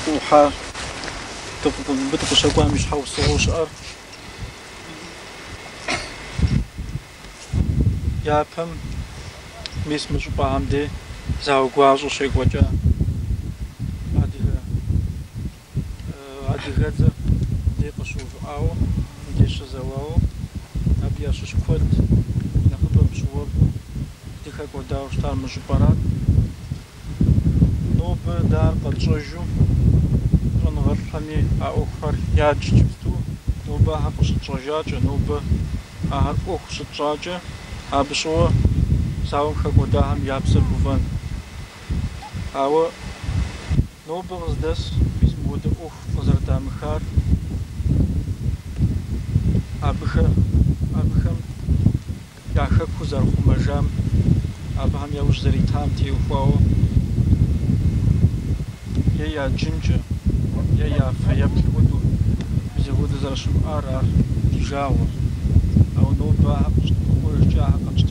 وحا بدك شكوى مش حوصو شعر يا فم ميس مش بعمدي زاو قواجو شكوى جا عادي غزة دي قشوف أو ديش زواو أبي أشوف كود نخبر بشوف دي خاك وداو شتار مش براد نوب دار قلشجو نغر حمي أوخر ياج جبتو نوب هاقش تشجاج نوب أهر أوخ شتشاج أبشوا ساوم خاك وداهم يابسل بوفان أو نوب غزدس بسمو ده أوخ وزرتا مخار أبخم يا خاكو زرخو مجام أبهم يوش زريتام تيوفاو يا جنجة يا فياب الودو بزهود زرشم آرار جاور أو نوبا هقش تقوير جا هقش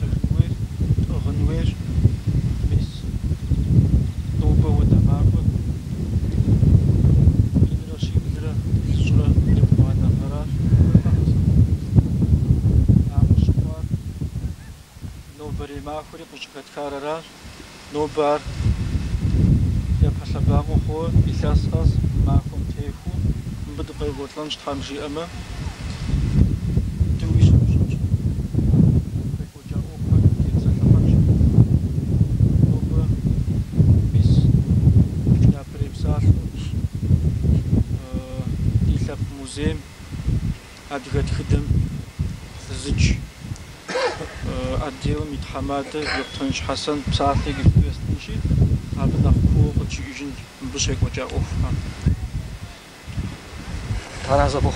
تغنوير بس نوبا ودماغو إدرا شي إدرا سورة نبوانا غرار عام شوار نوبا ريما خوري قشكت كاررار نوبار يبحث خو إساساس معكم تيفو بدقي غوتلانش تحمجي أما دويش مشوش بيكو جاءو قد كيتسا تحمج نوبا بيس يا بريبسار ديلاب موزيم أدغت خدم زج أديو متحماده يقتنش حسن بساعتي قلت نشي أبدا خو قد يجن بشيك وجاء أوفها أنا زبوخ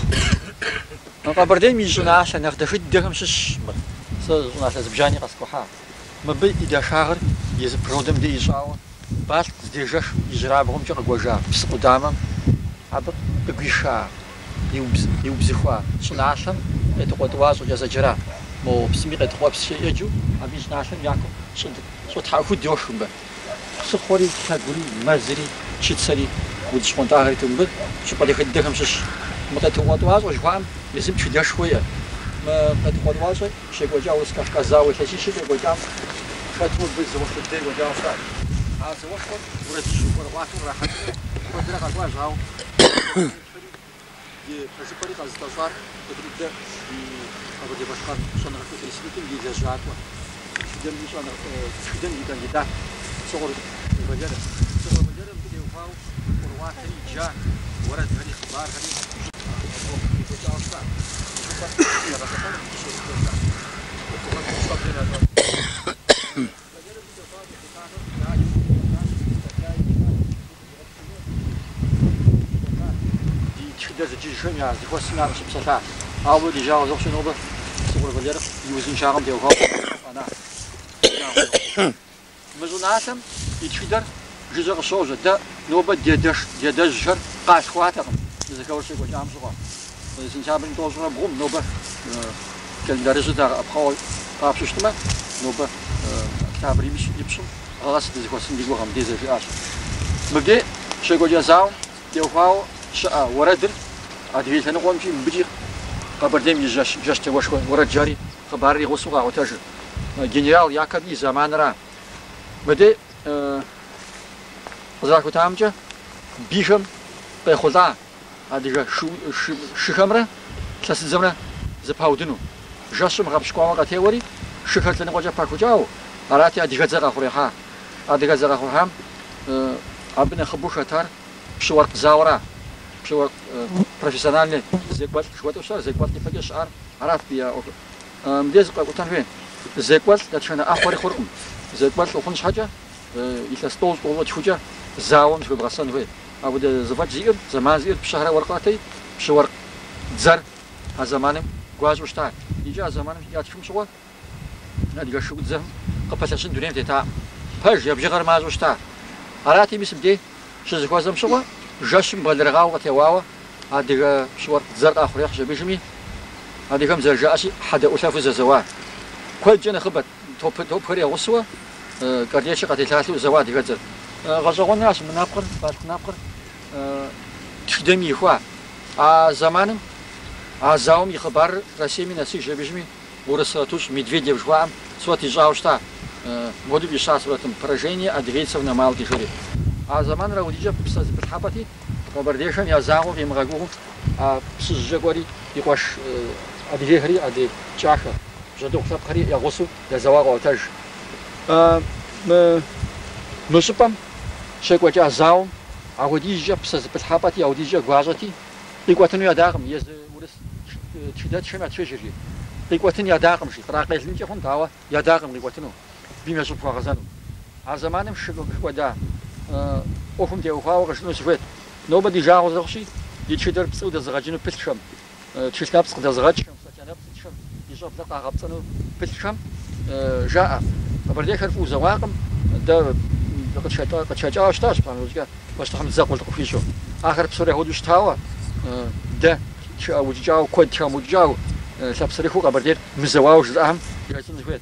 قبردين ميجونا عشان ناخد خدهم شش سونا عشان زبجاني قسكوحا ما بي إذا شاغر يز برودم دي يشاو بعد ديجش يجرابهم جا قوجا بس قدامهم عبر بقيشا يوبزخوا سونا عشان يتقوتواز وجا زجرا مو بسمي قد بس يجو أبيش ناشن ياكو صوت حاكو ديوشهم به سخوري كاغوري مازري تشيتسري ودش قنطاغري تنبل شو بدي خدهم شش متتواتواز وجوام لازم تشدها شويه ما متتواتواز شي قوجا وسكاش كازاوي شي شي قوجا فاتو بزو خدي قوجا صار عاز وشور ورد شكر واتو راح ودرا قواج هاو دي فشكري قاز تصار تبدا ابو دي باشقار شنو راح تسلكين دي جاجات خدم شنو خدم يدا صغر الرجال بدي يوفاو ورواحي جاء ورد هذه خبار هذه تشدد الجيشون يا زخوسنا بسبسة أول دي جاوا زخشون هذا صغر الرجال يوزن شاغم دي يوفاو أنا مزوناتهم يتشدر جزء صوجة ده نوبة ديدش جر قاش خواتهم إذا كور شيء وجام صغار إذا شابين توصلنا بقوم نوبة كل درجة ده أبخال قابشتما نوبة كتابري مش يبصم غاص إذا كوسن ديجو هم ديزل في عاش مجد شيء وجا زاو يوفاو شاء وردل أدري أنا قوم شيء بيجي قبردين جاش توشوا ورد جاري خباري غصوا عوتاج جنرال ياكبي زمان را مجد زاكو تامجا بيشم بخدا هذا شخمرة ثلاث زمرة زباودنو جاسم غاب شقوا قتيوري شكرت لنا وجا باكو جاو أراتي أدي غزة أخريها أدي غزة أخريها أبنا خبوش أثار بشوار زاورا بشوار بروفيسيونال زيكوال شوات وشار زيكوال تفجأ شعر عرفت بيا مديز قلت فين زيكوال تشنا أخوري خرقم زيكوال وخنش حاجة إذا ستوز والله تشوجا زاوم شو بغصن فيه أبدا زفاج زير زمان زير بشهر ورقاتي بشوار زر هالزمان قواز وشتاع يجا زمان ياتشم شوال نادي شو زهم قبتشن دنيا تتا فج يبجي غير ما وشتاع أراتي مسبدي شو زقوازم شوا جاشم بالرغاو وتواوا هذا شوار زر آخر يخشى بيجمي هذا كم زر جاشي حدا أشاف زوال كل جنا خبط توب خريا وسوا قرية شقة ثلاثة زواد يقدر غزوان ناس منافقر باش منافقر تخدمي إخوة زمانم زاوم يخبر رسمي نسي جبجمي ورساتوش ميدفيديف جوام سواتي جاوشتا году бишас в этом поражении ответил на малки жюри. А заман раудиджа бхапати побардешан я загу и мрагу сжигори и кош адвехри ади чаха жадух сапхри я госу я завагу атаж. Мусупам шеквача зау аудиджа бхапати аудиджа гважати и кватну я дагм ез урис чидат шема чежери. И кватну я дагм ши ракезлинче хон дава я дагм и кватну بما شوفوا غزانو عزمانم شكودا أفهم تي أخوة وغشنو سويت nobody جاهز رخشي يتشدر بسود زغاجينو بتشم تشلاب سقد زغاجشم سكاناب بتشم يجاب لقى غبطنو بتشم جاء بردي خرفو زواقم دا قد شجاع اشتاش بانوجا باش تخم زاق ولد قفيشو آخر بسوري هودوش تاوا دا وجاو كود وجاو سبسريخو قبردير مزواوش زعم يجسن سويت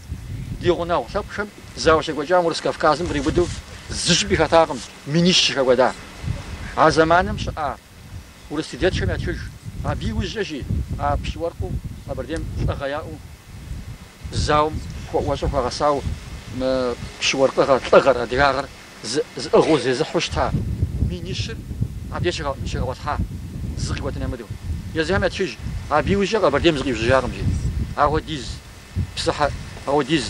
ديغوناو سبشم زاوش غوجام ورس كافكازم بريبدو زجبي خطاقم مينيش غودا زمانم شا ورس ديت شم ياتش بي وججي بشورقو برديم غياو زاوم واسو غساو بشورقه طغر ديغار زغوز زحوشتا مينيش ابيش شغوتها زغوتنا مدو يزهم ياتش بي وجه برديم زغي جارم جي اوديز بصح اوديز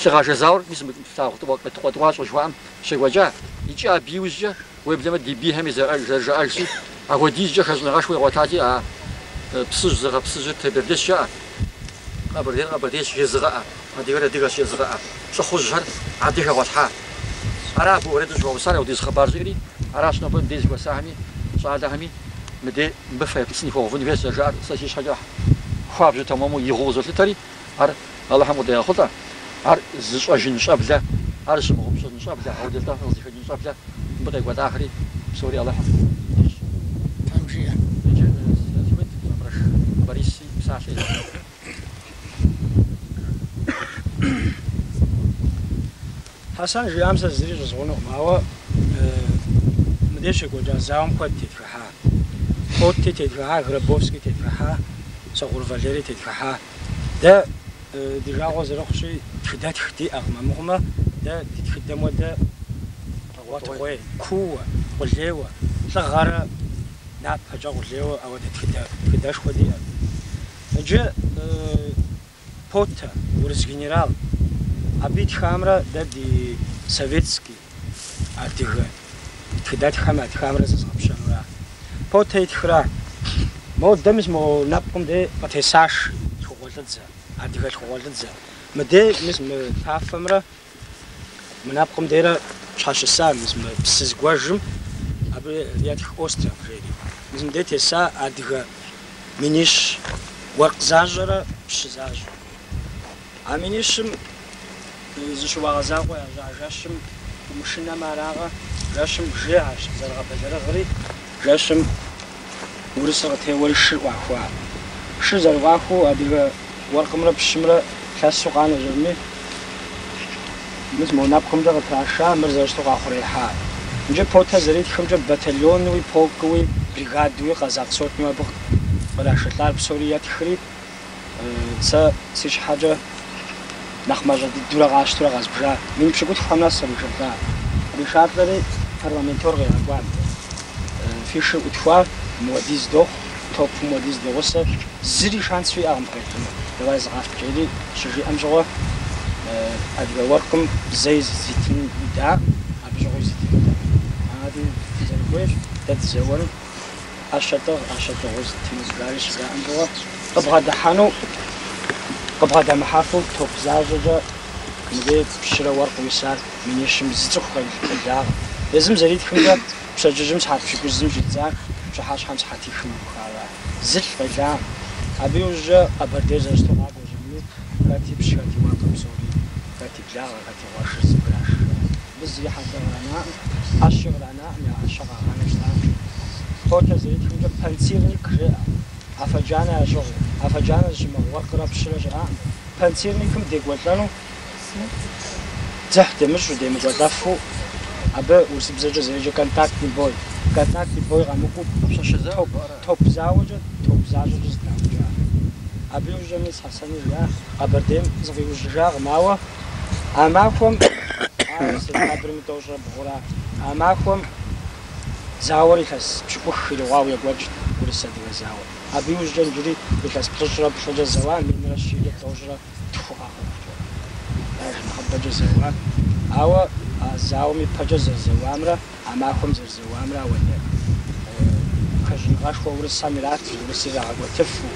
شغاش زاور مثل تاخذ تقطواش وشوام شغوجا يجي بيوجا ويبدا دي بي هم زرجا شي اوديز خزنا غاش وغوتاتي بسج زغا بسج تبردش ابرديش يزغا هذه ديغا شي زغا شخوجر عادي غوتها ارا بو ريد جو سار وديز خبر جري ارا شنو بن ديز وساهمي صاده همي مدي بفاي بسني فوق فينيفيس جار ساشي شجاع خواب تمامو يغوز لتري ار الله حمد يا خطا ار زشاجن شابلا ار شمهم شابلا عودتا زيفجن شابلا بغي قد اخري سوري الله حمد تمشي بريسي ساشي حسن جامس زري زغونو ماوا مديش كوجا زاوم كوت تفحا كوت تفحا غربوفسكي تفحا صغور فاليري تفحا ده ديجا غوز رخشي تخدات خدي أغمامهما ده تخدم وده واتوي كوا وليوا صغار ناب حاجة وليوا أو ده تخداش خدي نجى بوتا ورس جنرال أبيت خامرة ده دي سوفيتسكي أديها تخدات خامرة زغبشانورا بوتا يتخرا مو دمش مو نابكم ده بتساش تقولتزا أديها تقولتزا مدة مثل تعفمرة منابكم ديرا شاش السام مثل بسز جواجم أبي ياتخ أوسترا غيري مثل ده تسا أديها منيش ورق زاجرة بش زاجر أمينيشم زشوا غزاقو جاشم مشنا ماراغا جاشم جاش زرغا بزرغ غري جاشم ورسغ تيوري شواخوا شزرغاخو أديها ورقمرة بشمرة كاسو قانا جرمي مثل منابكم ده غتراشا مرزاشتو غاخوريحا نجي بوتا زريت خمجة باتليون وي بوكوي بريغادوي غزاق صوت نوا بغ وراشتلار بسوريات خري تسا سيش حاجة نخمجة دورا غاشتورا غازبجا من بشكوت خمنا سمجا ريشات لري پارلمنتور غير أقوام فيش اتفاق موديز دوخ توب موديز دوغسا زري شانس في أغم قيتم دوايز غافت جيلي شجي أمجغو أدوى ورقم زي زيتين دا أبجغو زيتين دا هذه زرقويش داد زوال أشتغ زيتين زغاري شجا أمجغو قبغا دحانو قبغا دا محافو توب زاججا مدي بشرا ورق ويسار من يشم زيتوخ قيل لازم زريد خمجا بشججم سحات بشكوزم جيتزاك بشحاش خمس حاتي خمجا زل قيل أبي وجه أبرديز أشتغل وجميل كاتي بشكاتي واقم سوري كاتي بلاغ كاتي واشر سبراش بزي حتى غناء أشغل غناء يا أشغل غناء شتان توتا زيت خمجة بنسيرني كريا أفجانا شغل أفجانا جمع وقرا بشرجة بنسيرني كم ديقوتلانو تحت مش ودي مقدفو абы урысыбзэкӏэ зэреджэ контактный бой. Контактный бой къэмыкӏуу топ зауэкӏэ, топ зажьэкӏэ зыдэӏукӏа. Абы уже мис Хьэсэни Къэбэрдейм зыкъиужьыжакъым, ауэ а махуэм сентябрым тӏощӏрэ бгъура, а махуэм зауэр илъэс пщыкӏух иригъуауэ екӏуэкӏ урыс адыгэ зауэ. Абы иужькӏэ иджыри илъэс плӏыщӏрэ плӏыкӏэ зэуа, минрэ щилэ тӏощӏрэ тху къахъуэхукӏэ. Нэхъыбэкӏэ зэуа. Ауэ а зауэм ипэкӏэ зэрызэуамрэ, а махуэм зэрызэуамрэ ауэдэ хэжьыныгъэшхуэ урысхэм ират, урысыр ирагъэкӏуэтыфу,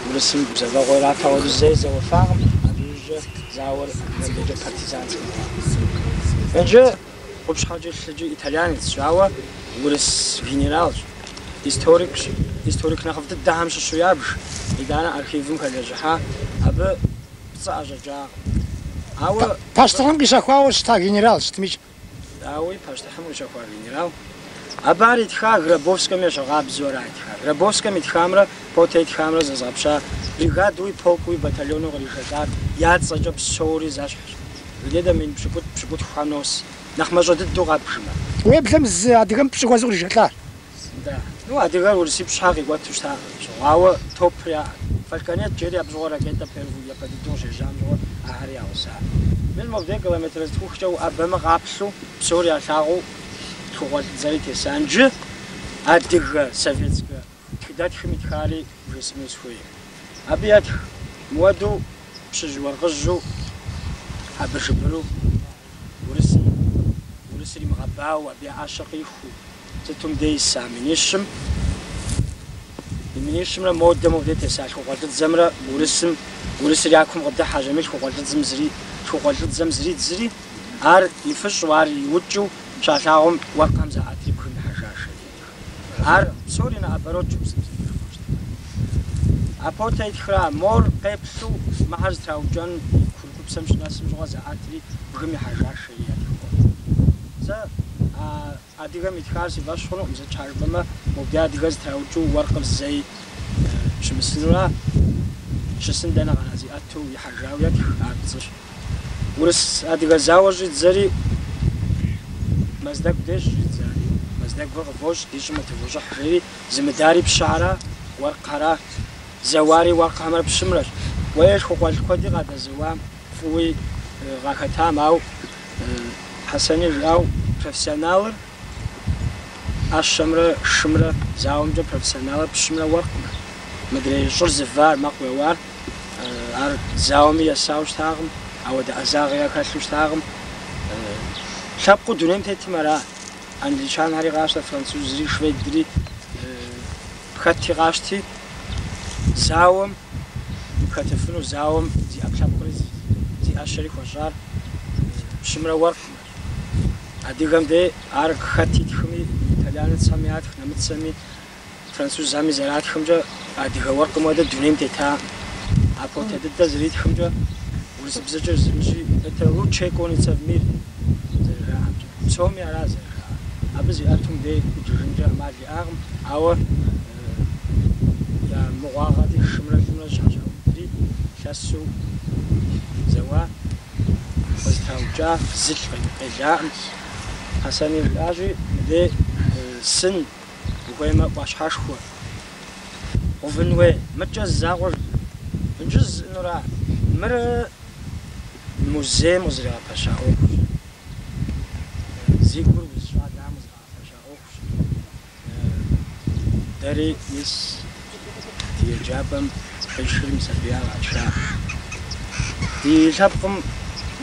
урысым бзэвэгъуэ иратауэ зэи зэуэфакъым, абы иужькӏэ зауэр адыгэкӏэ партизанскэ хъуа. Иджы къупщхьэкӏэ лъыджи итальянецщ, ауэ урыс генералщ, историк нэхъыфӏ дыдэхьэм щыщу ябж, итӏанэ архивым хэлэжьыхьа, абы пцӏы ӏэщӏэкӏакъым. Ауэ пащтыхьым къищэхуауэ щыта генерал щытмищ. Ауи пащтыхьым къищэхуа генерал. Абы ар итха Грабовскэм ещӏэгъабзэу ара итха. Грабовскэм итхамрэ Потэ итхамрэ зэзгъэпща бригадуи, полкуи, батальону къришэлӏат, я цӏэкӏэ псори зэщхьщ. Жыдедэ мин пщыкӏутху нос, нэхъ мащӏэ дыдэу къэбжмэ. Уеблэм зы адыгэм пщӏы хуэзу къришэлӏащ. Да. Ну, адыгэр урысипщӏ щхьэ къикӏуэту щытакъым. Ауэ топыр яӏэт. Фальконет джэри абзыгъуэ ракетэ япэ дыдэу щежьам щыгъуэ ахьэри яуса. Мин мобдей километр тхухкӏэ уӏэбэмэ къаплъу псори ялъагъуу тхугъуэлӏ теса. Анджы адыгэ советскэ тхыдэтхым итхари жесӏэну сыхуейм. Абы етх мыуэду пщыжь уэркъыжьу абы шыбыру урысыр имыгъэбауэ, абы я ӏэщэ къиху сытум дей иса минищымрэ модэ теса тхугъуэлӏыдзэмрэ урысыр я кум къыдыхь ажэми тхугъуэлӏыдзэм зридзри ар ифыщӏу, ар иукӏыу щалъагъум уэркъхэм зэӏэтри бгымыхьэжащ. Ар псори наоборот а Потэ итхра мор къеплъу мыхьэр зытраукӏэн кургупсэм щынэсым щыгъуэ зэӏэтри бгым ихьэжащ. Сэ адыгэм итхар си фӏэщ хъунукъым, зы чарбэмэ мобдей адыгэ зытраукӏыу уэркъыр зэи щымысынура щысын дэнэ къэна зиӏэту ихьэжауэ етх ар пцӏыщ. Урыс адыгэ зауэ щӏидзэри Мэздэгу деж щӏидзэри, Мэздэгур къывощӏ, ди щӏым тывощӏыхь жери, зымыдари пщыхьэра, уэркъхьэра, зэуари уэркъхьэмрэ пщымрэщ. Уейлъху къуэлъ куэди къадэзыуам фӏыуи къахэтам, ау Хьэсэни жиӏэу профессионалыр ӏэщэмрэ шымрэ зауэмкӏэ профессионалыр пщымрэ уэркъым. Мыдрей щӏыр зывар, мэкъу еуар, ар зауэми есауэ щытакъым, ауэдэ ӏэзагъи яхэлъу щытакъым. Лъэпкъыу дунейм тетым ара, англичанхэри къащтэ, французри, шведри хэти къащти, зауэм хэтыфыну, зауэм зиӏэ лъэпкъри зи ӏэщэри хуэщӏар пщымрэ уэркъым. Адыгэм дей ар хэт итхми, итальянецхэми ятх, нэмыцэми, французами зэратхымкӏэ адыгэ уэркъым хуэдэ дунейм тета. А Потэ дыдэ зэритхымкӏэ урысыбзэкӏэ зымыщи, это лучшая конница в мире. Псоми ара зэрыжаӏэр. Абы зиӏэтум дей ӏуджыжынкӏэ ӏэмал иӏакъым, ауэ я мыгъуагъэри шымрэ лӏымрэ щащӏаудри лъэсу зэуа къызытраукӏа зылъ къелаӏым. Хьэсэни жиӏащи, мыдей сын ухуеймэ ӏуащхьэшхуэ къувын хуей, мыкӏэ закъуэ иджы зыӏэнура. Мыр музейм къызэригъэпэща ӏуэхущ. Зи гур узыщӏалам къызэригъэпэща ӏуэхущ. Дэри мис ди еджапӏэм къишхри сабия къатша. Ди лъэпкъым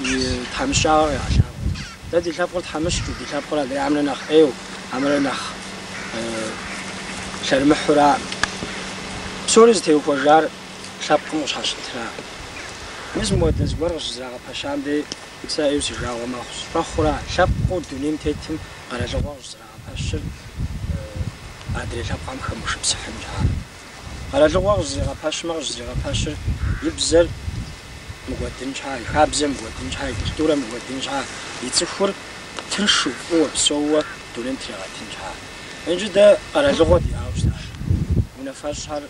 и тхьэмыщкӏагъэр ягъэлъагъуэ. Дэ ди лъэпкъыр тхьэмыщкӏу, ди лъэпкъыр адреямрэ нэхъ ӏейуэ, амрэ нэхъ лъэрымыхьура. Псори зытеухуэжар лъэпкъым къыщхьэщытра. Мис мыуэдэ зыгуэр къыщызэрагъэпэщам дей сэ ӏейуэ си жагъуэ мэхъущ. Фӏэхъура лъэпкъыу дунейм тетым къэралыгъуэ къыщызэрагъэпэщыр адрей лъэпкъхэм хэмышыпсыхьын щхьа. Къэралыгъуэ къыщызригъэпэщмэ къыщызригъэпэщыр и бзэр мыгуэдын щхьа, и хабзэр мыгуэдын щхьа, и культурэ мыгуэдын щхьа, и цӏыхур тыншу фӏыуэ псоуэ дунейм трегъэтын щхьа. Иджы дэ къэралыгъуэ диӏауэ щытащ. Унафэщӏхьэр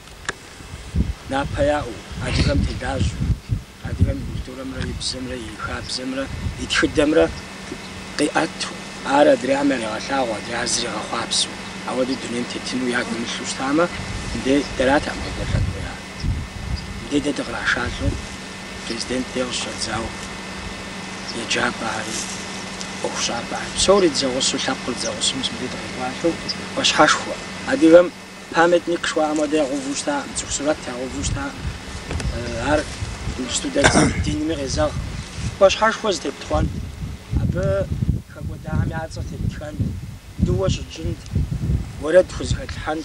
напэ яӏэу, адыгэм телажьэу, адыгэм и культурэмрэ, и бзэмрэ, и хабзэмрэ, и тхыдэмрэ къиӏэту أرى دري عمري غثاء ودري عزري غخابس أودي الدنيا تتنو ياك من الشوش تاما دي ثلاثة عم يقول لك ويا دي تقرأ شاتلو بريزيدنت ديال الشتزاو يجاب هاي أخشاب هاي بسوري تزوجوا شابل تزوجوا مش بدي تقرأ واش حشوا هذي هم هامتني كشوا أما ده غوفوشتا تسوسرات تاع غوفوشتا هار الستودنت دي نمير زاغ واش حشوا زتي بتوان أبا كقدا عم يعطي تكان دوش الجند ورد خزخ الحند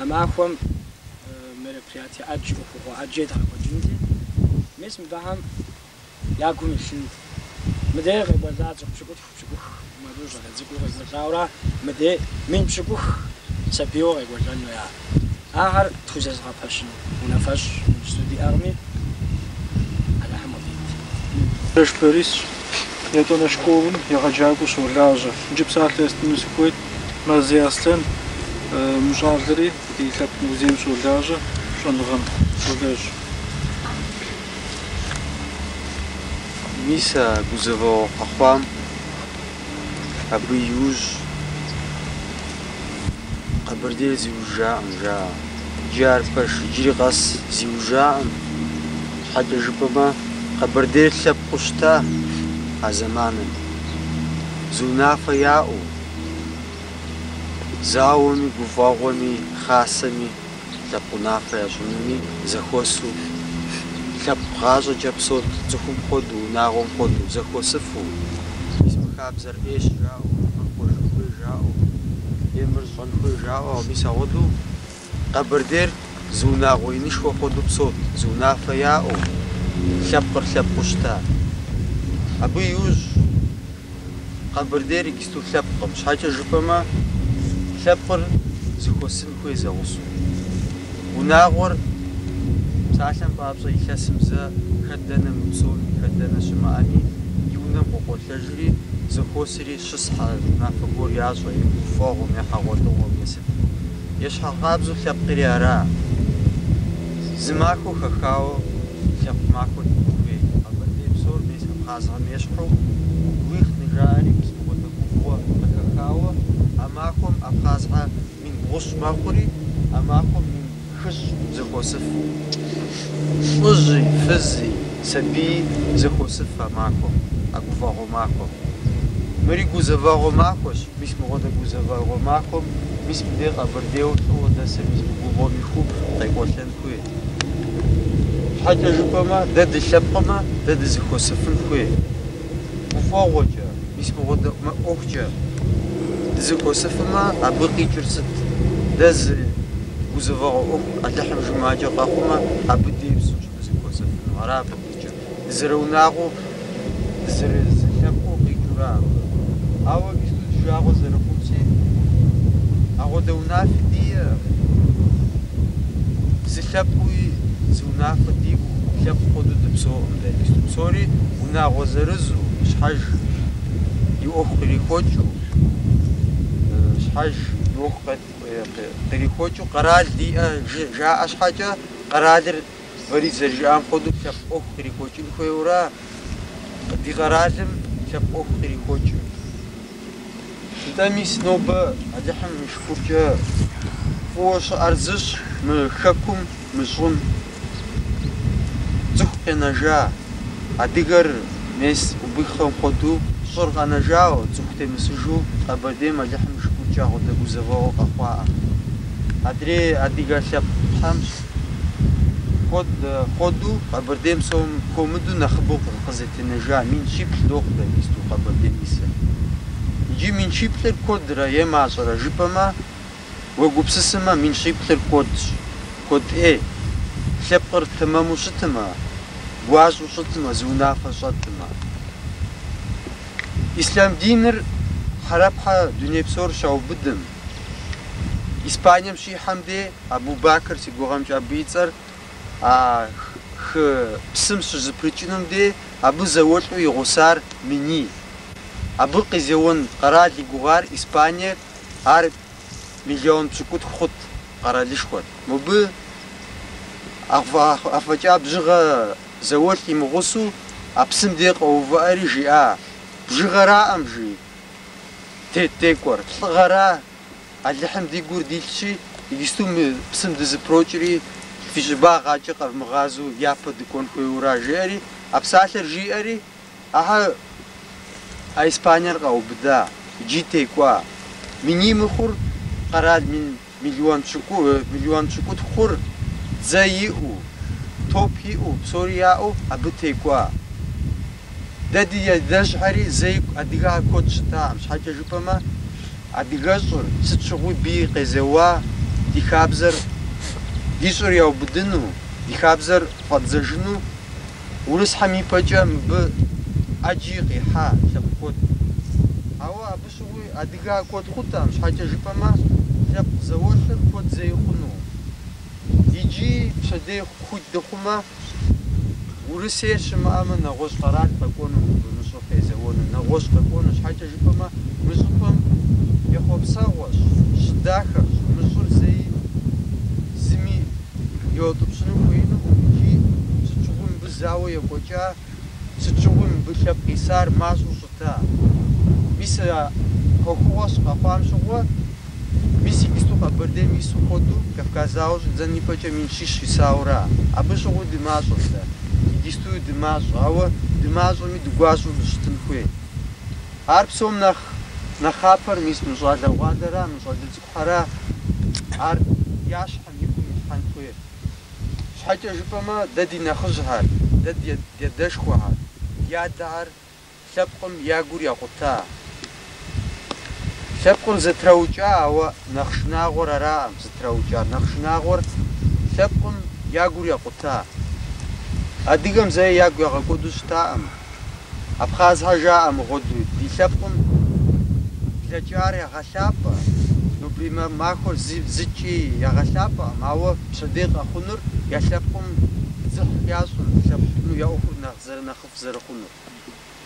أماكم مرفياتي أجو وأجيد على جندي مسم بهم ياكم الشند مدير بزاز بشكوك ما دوش على زكوك بزاورا مدير من بشكوك سبيور يقول لنا يا آخر تخزخ غابشن ونفش استودي أرمي على حموديت باش باريس يتونا شكوبن يغجاكو شولاجة نجيب ساعة تستمسكويت مازي أصلاً مجاردري يتلاب موزيم شولاجة شنغم شولاجة ميسا بوزفو أخوام أبو يوج قبردير زيوجا جا جار باش جري غاس زيوجا حاجة جبما قبردير تلاب قشتا زمانا زونافا ياو زاومي قفاغومي خاسمي تلقنافا يجونمي زخوسو تلق غاجة جابسوت زخوم خودو ناغوم خودو زخوسفو اسم خابزر ايش جاو مخوش خوي جاو يمر صن خوي جاو ميسا غدو قبردير زوناغوينيش خودو بصوت زونافا ياو تلقر تلقشتا أبو يوج قبردير يكستو تلقم شحاجة جبما تلقر زخوسن خوي زغوسو وناغور تعلم بابزا يخاسم زا خدنا مبسون خدنا شمعاني يونا بقوة لجري زخوسري شصحة نافقور يعزو يفاغو ميحاوتو وميسد يشحا غابزو تلقري أرا زماكو خخاو تلق ماكو تبوكي قبردير بسور ميسا بخازها ميشحو ويخ نجاري بسمو تبوكوا بخخاو أماكم أبخازها من غش ماخوري أماكم من خش زخوسف فزي فزي سبي زخوسف أماكم أقفاغو ماكم مري قوزفاغو ماكوش مش مغودا قوزفاغو ماكم مش بدي قبرديو تو داسر مش بقوغو ميخو طيقوشن خوي حاجة جبما داد الشبقما داد زخوسفن خوي وفاغو جا مش مغودا ما أوخجا زخوسفما أبقي جرست داز قوزفاغو أوخ أتلحم جماجة قاقوما أبدي بسوش زخوسفن ورا بقيجا زروناغو زرشبقو قيجورا أوا كيستو جاغو زرقوتي أغو دوناف دي زلبقوي زوناف ديبو لبقو دو دبسو أمدا كيستو بسوري وناغو زرزو شحاج يوخ قريخوتشو شحاج يوخ قريخوتشو قرال دي جاء أشحاجة قرادر فريد زرجام خودو لبقو قريخوتشو الخيورا دي قرالم لبقو قريخوتشو تاميس نوبة أدحم مشكورجا فوش أرزش مخكم مشغن زخ نجا أديجر مس وبيخم خدو صرغ نجا وزخ تمسجو أبدي ما أدحم مشكورجا غدا جوزفاو أخوا أدري أديجر شاب حمش خدو أبدي مسوم كومدو نخبوق قزت نجا من شيب لوق بيستو أبدي ميسا يجي من شيبلر كودرا يما عشرة جبما وقبسسما من شيبلر كود ايه شبقر تمام وشتما واج وشتما زونافة شتما إسلام دينر حربها دنيا بسور شاو بدم إسبانيا مشي حمدي أبو بكر سيقوغام جابيتر خ بسم سجبريتشنم دي أبو زوجو يغسار مني أبو قزيون قرار لجوار إسبانيا عارف مليون بسكوت خط قرار لشكوت مبو أفجاب جغا زوال لي مغسو أبسم ديق أو فاري جي بجغا راء أمجي تيكور غرا اللحم دي جور ديلشي يستوم بسم دزبروجري في جباغ عجق مغازو يابد كون كورا جيري أبسالر جيري أها إسبانيا أو بدا جيتي كوا مني مخور قرار من مليون شكو تخور زيو توبيو بسورياو أبتي كوا دادي يدجحري زي أديها كوتشتا مش حاجة جبما أديغازور ستشغوي بي قزوا دي خابزر دي سوريا وبدنو دي خابزر فضزجنو ورس حمي بجام ب أجي قيحا شبكوت أوا بشوي أديها كوت خوتا مش حاجة جبما شب زوالر كوت زي خنو يجي شدي خوت دخما ورسير شما أما نغوش قرار بكونو بمشو قيزوانو نغوش بكونو شحاجة جبما مشوكم يخوب ساغوش شداخر مشور زي زمي يوتوب شنو كوينو كي ستشغون بالزاوية كوجا ستشغون بشاب قيسار ماسو شتا ميسا كوكوش قفام شغوا ميسي كستو قبرده ميسو خودو كفكازاوش زني بجا من شيش ساورا أبو شغو دماسو شتا يستوي دماسو أو دماسو مي دقواسو بشتنخوي أربسوم نخابر ميس مجال وادرا مجال زكحرا أر ياشحن يكون يشحن خوي شحاجة جبما دادي نخجهار دادي يدشخوها يا دار سبقم يا غور يا قطا سبقم زتروجا أو نخشناغور رام زتروجا نخشناغور سبقم يا غور يا قطا أديكم زي يا غور قدوش تام أبخاز هجا أم غدو دي سبقم لجاري غشابة نبريما ماخور زيتشي يا غشابة ماو صديق أخونر يا سبقم زح ياسون سبقم يا أخو نخزر نخف زرخونر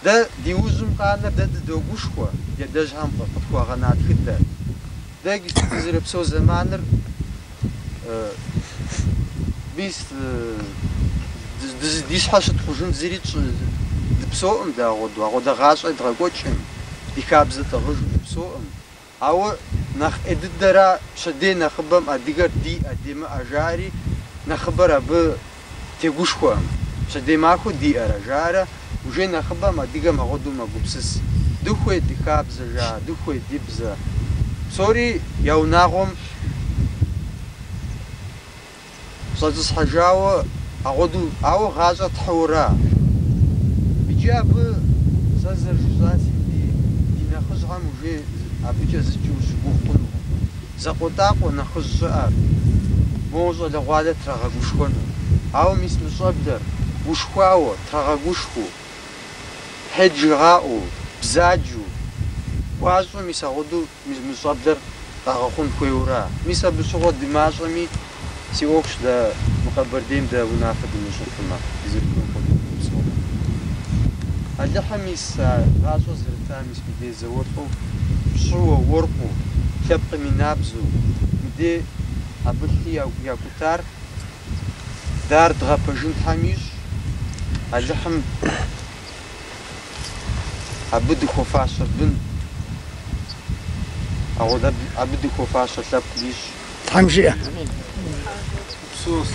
ده ديوزم قانا ده دوغوشكوا يا دجهم قطوا غنات كده ده جزر بسو زمانر بيس ديش حاشة تخوجن زريتش بسوهم ده غدا غاش دغوتشن يكابز تغوج بسوهم أو نخ إددرا شدي نخبم أديگر دي أديم أجاري نخبر أب تغوشكوا شدي ماكو دي أرجارا وجي نخبم أديگر مغدو مغبسس دخوي دي كابز جا دخوي دي بزا سوري يو ناغم صدس حجاوة أغدو أو غازة تحورا بجاب زازر جزاسي دي نخزهم وجي أبجا زجوش بوخلو زقوتاقو نخزار موزو لغوالة ترغوشكونو أو ميس مصبدر وشخواو ترغوشكو حجغاو بزاجو وازو ميس أغدو ميس مصبدر ترغوخون كويورا ميس أبسوغو دماغمي سيوكش دا مقبردين دا ونافد المشوفما يزرقون قدو بسوغ اللحم ميس غازو زرتا ميس بدي زورقو شو ورقو شبق من نابزو بدي أبلي يا كتار دار تغابجون حميش اللحم أبدي خوفاشر بن أو أبدي خوفاشر لبليش تحمشي بسوس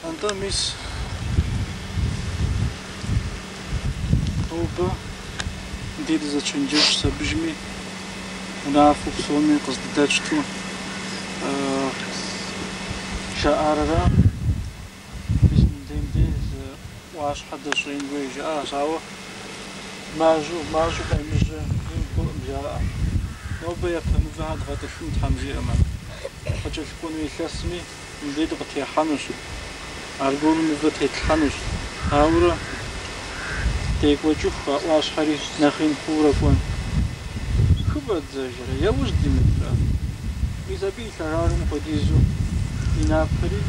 أنت ميس توبة ديد إذا تشنجش سبجمي ونعرفو بسومي قصد داتشتو شعارة بسم ديم ديز واش حدا شوين ويجا ساوا ماجو كايمجا ينكو مجاء نوبة يفهم فهاد غاتشون تحمجي أمان خاطر شكون يسلسمي نديد غتي حنوش أرجون مفت يتحنوش هاورا تيك وجوف واش حريش ناخين كورا كون كبر زاجرة يا وش دي مثلا إذا بي شرارن قديزو ينافري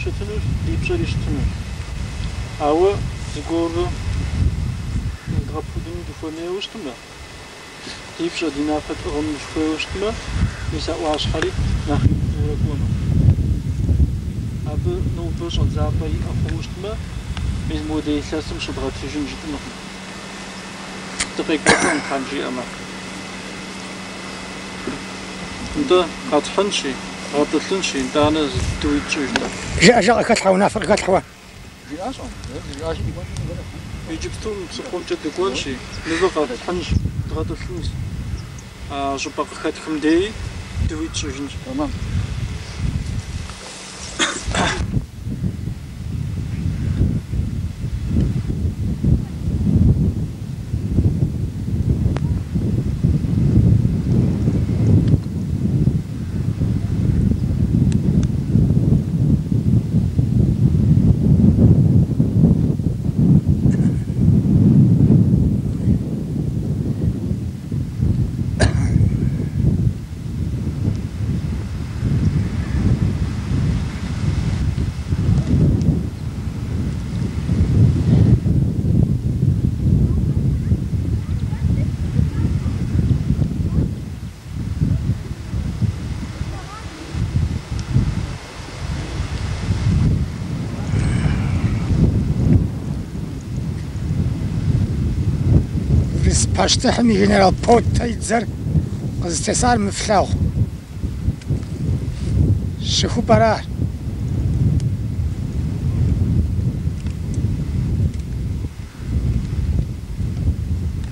شتنوش يبصري شتنوش أو يقولوا نغفودين دفوني وشتما يبصر ينافت أغم شوي وشتما يسا واش حريش ناخين كورا كونو أبو نوبوش عزابي أخو وشتما ميز مودي ساسم شدغات في جنجة المخنا دقيقة خانجي أما أنت غتحنشي غتطلنشي أنت أنا دوي تشوجنا جا كتحاو نافر كتحوا يجبتهم بسقوم جد كلشي لذا غتحنش غتطلنش جو باقي خاتكم دي دوي تشوجنا تمام باشتحم جنرال بوت تيتزر استثار مفلاو شخو براه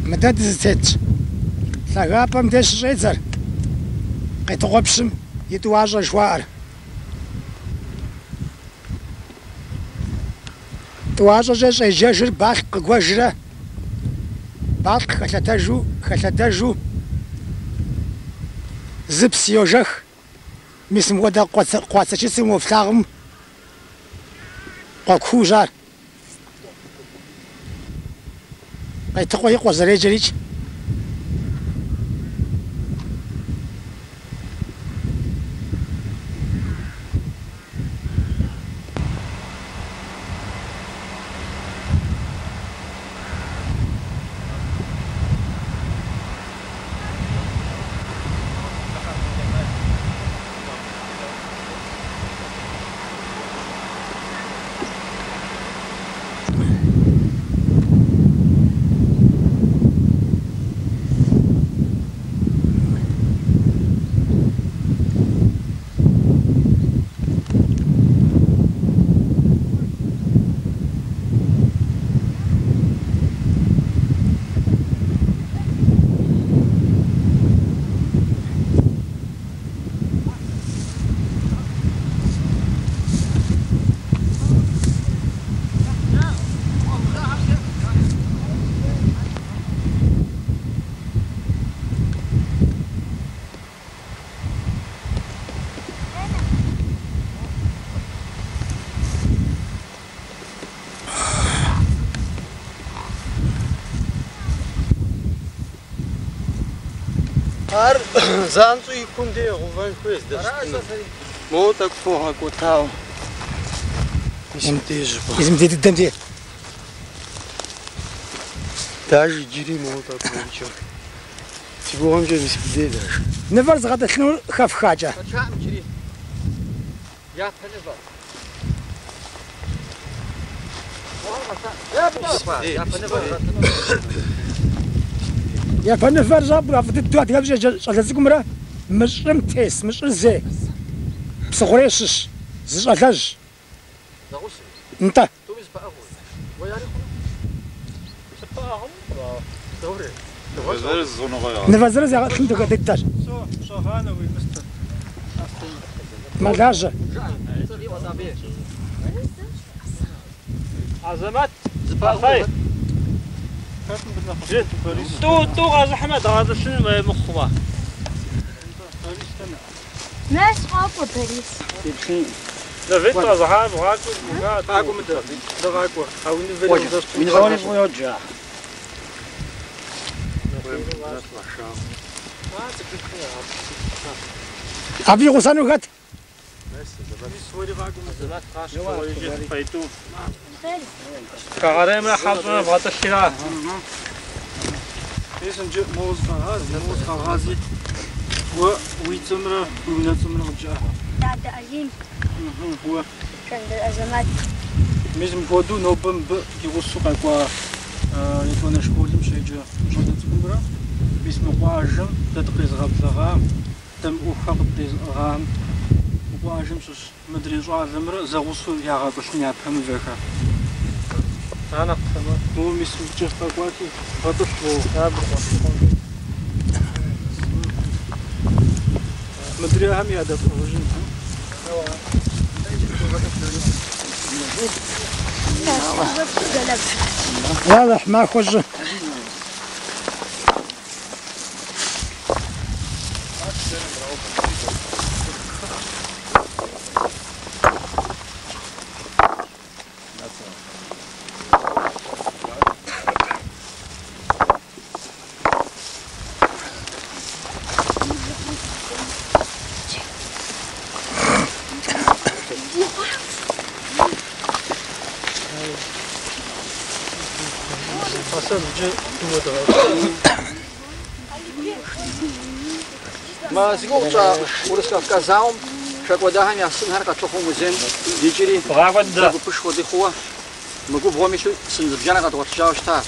مدد زتت لاغابم ديش ريزر قيتغبشم يتواجه جوار تواجه جاجر باخ قواجره بعض خلتاجو زبس يوجخ مسم ودا قواتشي سمو فلاغم قوكوجار قيتقوي قوزري جريج Ar zanțu i cum de uvan quest de mota cu foha cu tau. اسم ديت الدم ديت Даже جري موتا كونچو. تبوهم جاي بس بديداش. نفرز غدا شنو خاف حاجه يا فنفر جاب غفت الدوات غاب جا شالزكم راه مش رمتيس مش زي بصغريش زجاج انت نفزر زي كنت قدتاش ما داش عزمات زباخي تو غاز احمد غاز شنو مخوا ناس خافوا باريس لا فيت زهان وغاكو غاكو مد غاكو او نفيل ويرجع ابي غسانو غات كغريم حاضر بغات الشراء اسم جاء موز غازي ويتمر وينتمر رجعها بعد أجين هو كان الأزمات ميزم بودو نوبم يغصو قاكوا يتوانا شكول مشي يجي شغل تكبره باسم قواجم تدقيز غبلغام تم أوفق غام قواجم شش مدري جوع زمرة زغوصو يا غابشني أفهم ذاك أنا أفهم مو ميسو جف قواتي غدت مدري أهم يادة أوجن واضح ما خرج ما زغوطا ورسكا كازاوم شكوداهم يحسن هرقة تخوم زين ديجري بغاودا بوش ودي خوا مغو بوميشو سنزبجانا قد وتجاوشتا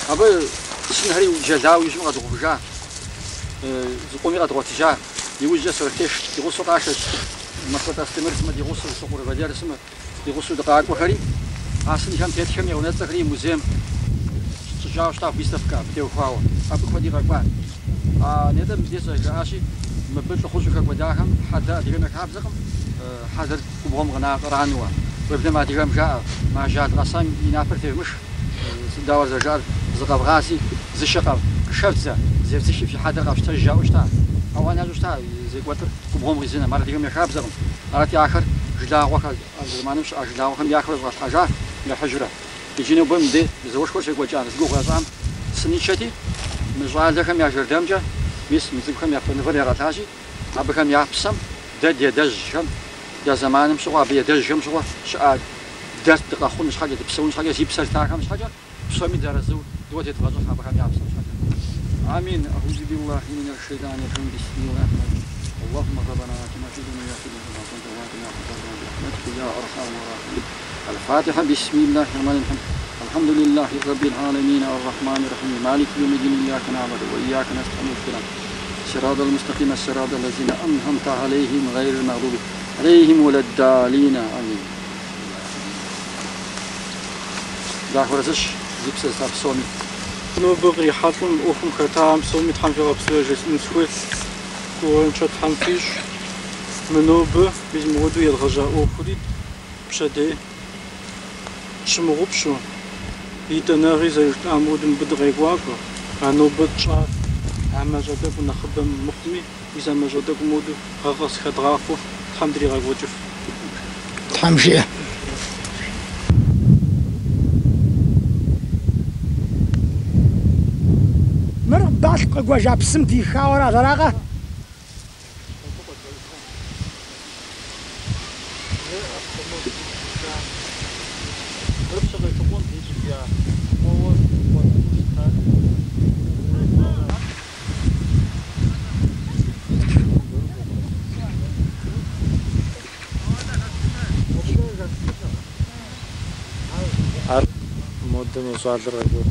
ابا سنهري جداوي جو قد وبجا زقومي قد وتجا يوجا سرتش يغوصو قاشش مخطا استمر اسمه يغوصو سقور بدير اسمه يغوصو دقائق وخري اصلا كان تيتكم يونات تقري موزيم تجاوشتا بيستفكا بتيو خواو ابو خدي غبان ندم ديسا جاشي مبلغ خشوك وداهم حدا ديما كابزقم حدا كبهم غنا قرانوا وبدا ما ديما جاء ما جاء قسم ينافر مش داور زجال زقب غاسي زشقب شفزه زي في حدا قفش تجا وشتا او انا جوشتا زي قطر كبهم غزينا ما ديما كابزقم راتي اخر جدا وخا زمانش اجدا وخم ياخذ حاجه يا حجره يجيني بمدي زوج كل شيء وجان زقوق غزام سنيشتي مجال ذاك يا جردمجه بس مثلكم يا فنفر يا راتاجي أبكم يا بسم دد يدجهم يا زمان مشوا بيدجهم مشوا شاد درس تقاخون مش حاجة تبسون مش حاجة يبسر تاعهم مش حاجة بسوي درسوا دوت يتغزل أبكم يا بسم مش حاجة آمين أعوذ بالله من الشيطان الرجيم بسم الله الرحمن الرحيم اللهم ربنا آتنا في الدنيا حسنة وفي الآخرة حسنة يا أرحم الراحمين الفاتحة بسم الله الرحمن الرحيم الحمد لله رب العالمين الرحمن الرحيم مالك يوم الدين إياك نعبد وإياك نستعين صراط المستقيم الصراط الذين أنعمت عليهم غير المغضوب عليهم ولا الضالين آمين. لا خرجش زبسة صابسوني. نبغي حاطم أخم كتام سومي تحم في غبسة جسم سوي ونشط تحم فيش منوب بيزمودو يلغجا أخري بشدي شمغوبشو يتناغي زي عمود بدغي واقع أنا بتشعر عما جدك ونخبم مخمي إذا ما جدك مودو غاغس خدغافو الحمد لله غاوجف تحمشي مربعت قوا جاب سمتي خاورا دراغه مدة مصادرة يقول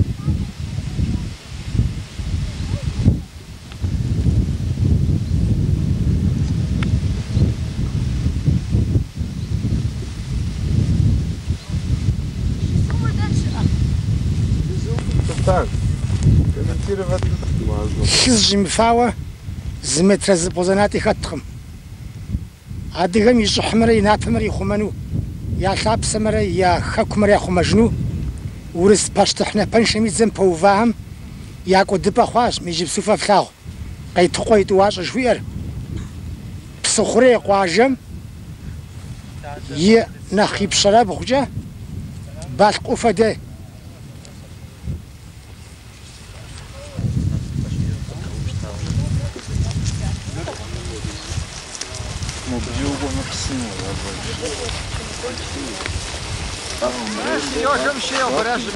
خزج مفاوة زمت رز بوزناتي خطهم عادهم يشحمري ناتمري خمنو يا شاب سمري يا خكمري خمجنو ورس باشتحنا بنشمي زم بوفاهم يا قد بخواش ميجي بسوفا فلاغ قي تقويت واش شوير بسخري قواجم ي نخي بشراب خوجا باش قفده Я же вообще обрежу.